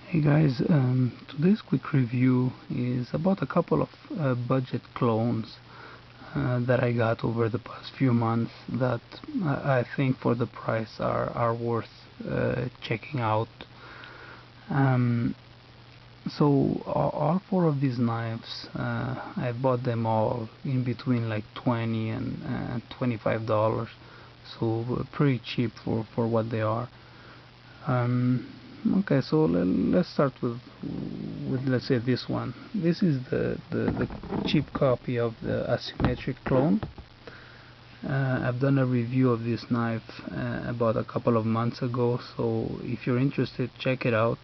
Hey guys, today's quick review is about a couple of budget clones that I got over the past few months that I think for the price are worth checking out. So all four of these knives, I bought them all in between like $20 and $25, so pretty cheap for what they are. Okay, so let's start with let's say this one. This is the cheap copy of the asymmetric clone. I've done a review of this knife about a couple of months ago, so if you're interested, check it out.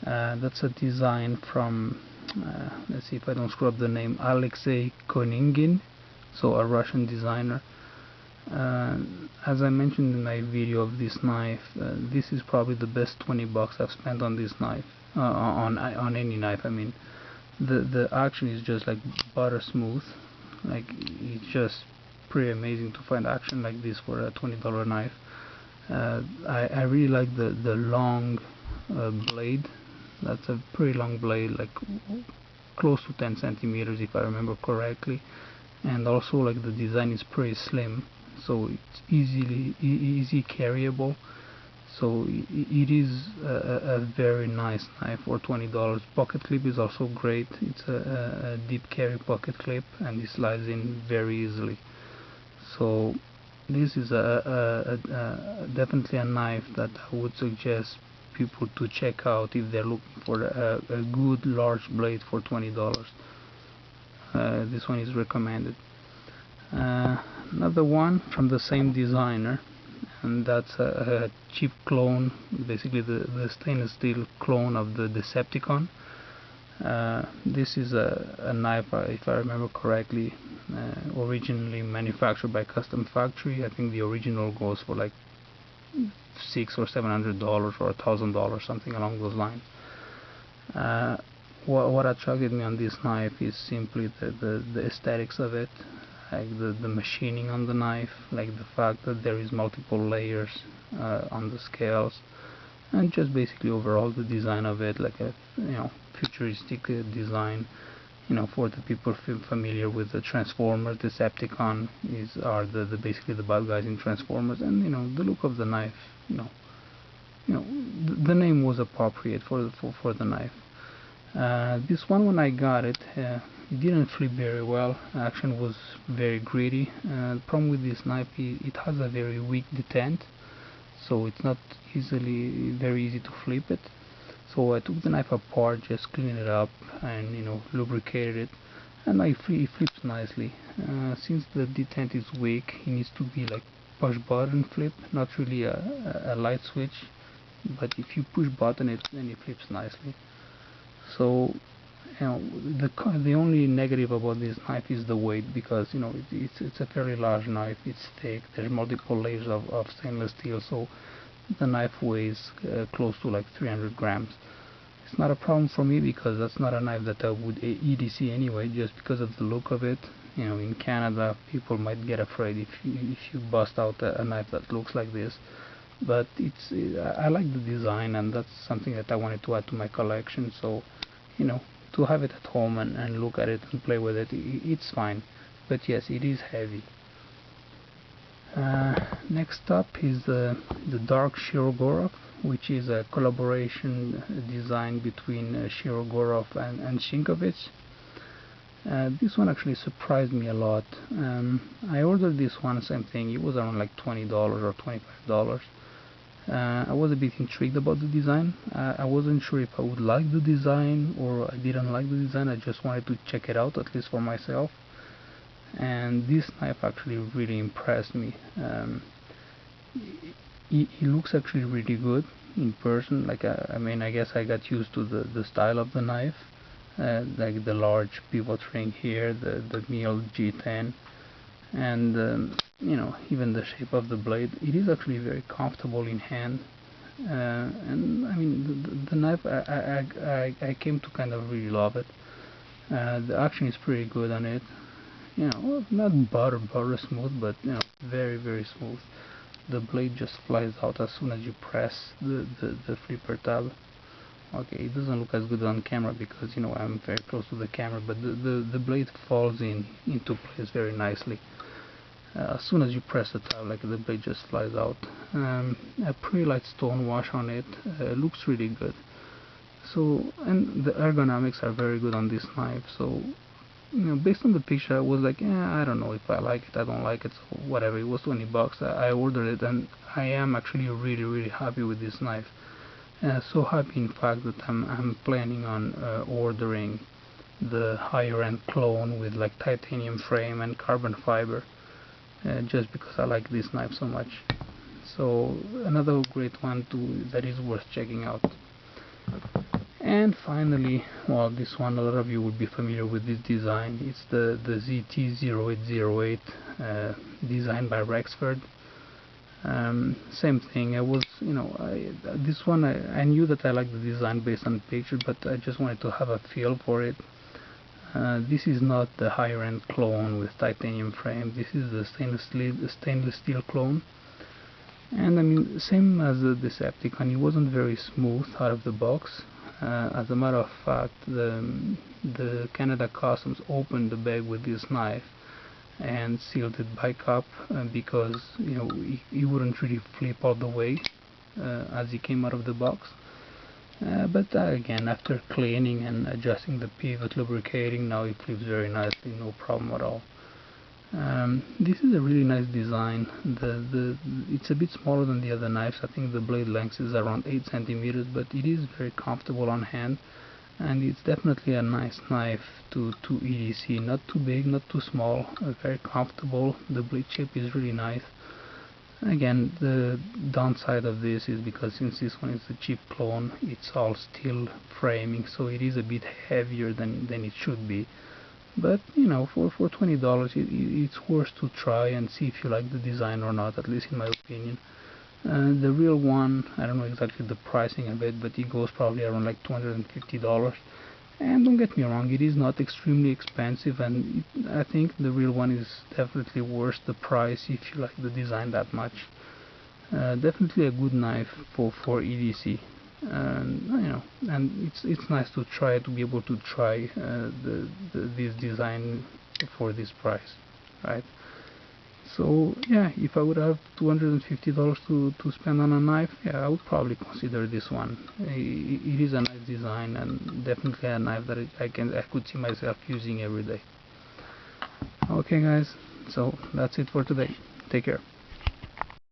That's a design from let's see if I don't screw up the name, Alexei Koningin, so a Russian designer. As I mentioned in my video of this knife, this is probably the best 20 bucks I've spent on this knife, on any knife. I mean, the action is just like butter smooth. Like, it's just pretty amazing to find action like this for a $20 knife. I really like the long blade. That's a pretty long blade, like close to 10 centimeters if I remember correctly. And also, like, the design is pretty slim, so it's easy carryable. So it is a very nice knife for $20. Pocket clip is also great. It's a deep carry pocket clip, and it slides in very easily. So this is definitely a knife that I would suggest people to check out if they're looking for a good large blade for $20. This one is recommended. Another one from the same designer, and that's a cheap clone, basically the stainless steel clone of the Decepticon. This is a knife, if I remember correctly, originally manufactured by Custom Factory. I think the original goes for like $600 or $700 or $1,000, something along those lines. What attracted me on this knife is simply the aesthetics of it, like the machining on the knife, like the fact that there is multiple layers on the scales, and just basically overall the design of it, like a futuristic design. For the people familiar with the Transformers, Decepticon are the basically the bad guys in Transformers, and the look of the knife, the name was appropriate for the knife. This one, when I got it, it didn't flip very well. Action was very gritty. The problem with this knife, it has a very weak detent, so it's not very easy to flip it. So I took the knife apart, just cleaned it up, and lubricated it, and it flips nicely. Since the detent is weak, it needs to be like push button flip, not really a light switch. But if you push button it, then it flips nicely. So the only negative about this knife is the weight, because it's a fairly large knife. It's thick. There's multiple layers of stainless steel, so the knife weighs close to like 300 grams. It's not a problem for me because that's not a knife that I would EDC anyway, just because of the look of it. In Canada, people might get afraid if you bust out a knife that looks like this. But I like the design, and that's something that I wanted to add to my collection. So to have it at home and look at it and play with it, it's fine. But yes, it is heavy. Next up is the Dark Shirogorov, which is a collaboration design between Shirogorov and Shinkovich. This one actually surprised me a lot. I ordered this one, same thing, it was around like $20 or $25. I was a bit intrigued about the design. I wasn't sure if I would like the design or I didn't like the design. I just wanted to check it out, at least for myself. And this knife actually really impressed me. It looks actually really good in person. Like, I mean, I guess I got used to the style of the knife, like the large pivot ring here, the milled G10, and even the shape of the blade. It is actually very comfortable in hand, and I mean the knife, I came to kind of really love it. The action is pretty good on it. Not butter smooth, but very smooth. The blade just flies out as soon as you press the flipper tab. Okay, it doesn't look as good on camera because, you know, I'm very close to the camera, but the blade falls into place very nicely. As soon as you press the tab, like, the blade just flies out. A pretty light stone wash on it, looks really good. So, and the ergonomics are very good on this knife. So, you know, based on the picture, I was like, I don't know if I like it, I don't like it, so whatever. It was 20 bucks. I ordered it, and I am actually really happy with this knife. So happy, in fact, that I'm planning on ordering the higher end clone with like titanium frame and carbon fiber, just because I like this knife so much. So another great one too that is worth checking out. And finally, well, this one, a lot of you would be familiar with this design. It's the ZT0808, designed by Rexford. Same thing. I was, you know, this one I knew that I liked the design based on the picture, but I just wanted to have a feel for it. This is not the higher end clone with titanium frame. This is the stainless steel clone. And I mean, same as the Decepticon, it wasn't very smooth out of the box. As a matter of fact, the Canada Customs opened the bag with this knife and sealed it back up, because, you know, it wouldn't really flip all the way as it came out of the box. But again, after cleaning and adjusting the pivot, lubricating, now it flips very nicely, no problem at all. This is a really nice design. It's a bit smaller than the other knives. I think the blade length is around 8 centimeters, but it is very comfortable on hand, and it's definitely a nice knife to EDC. Not too big, not too small, very comfortable. The blade shape is really nice. Again, the downside of this is because since this one is a cheap clone, it's all steel framing, so it is a bit heavier than it should be. But, you know, for $20, it's worth to try and see if you like the design or not, at least in my opinion. The real one, I don't know exactly the pricing of it, but it goes probably around like $250. And don't get me wrong, it is not extremely expensive, and I think the real one is definitely worth the price if you like the design that much. Definitely a good knife for EDC. And, you know, and it's nice to try, to be able to try this design for this price, right? So yeah, if I would have $250 to spend on a knife, yeah, I would probably consider this one. It is a nice design, and definitely a knife that I could see myself using every day. Okay guys, so that's it for today. Take care.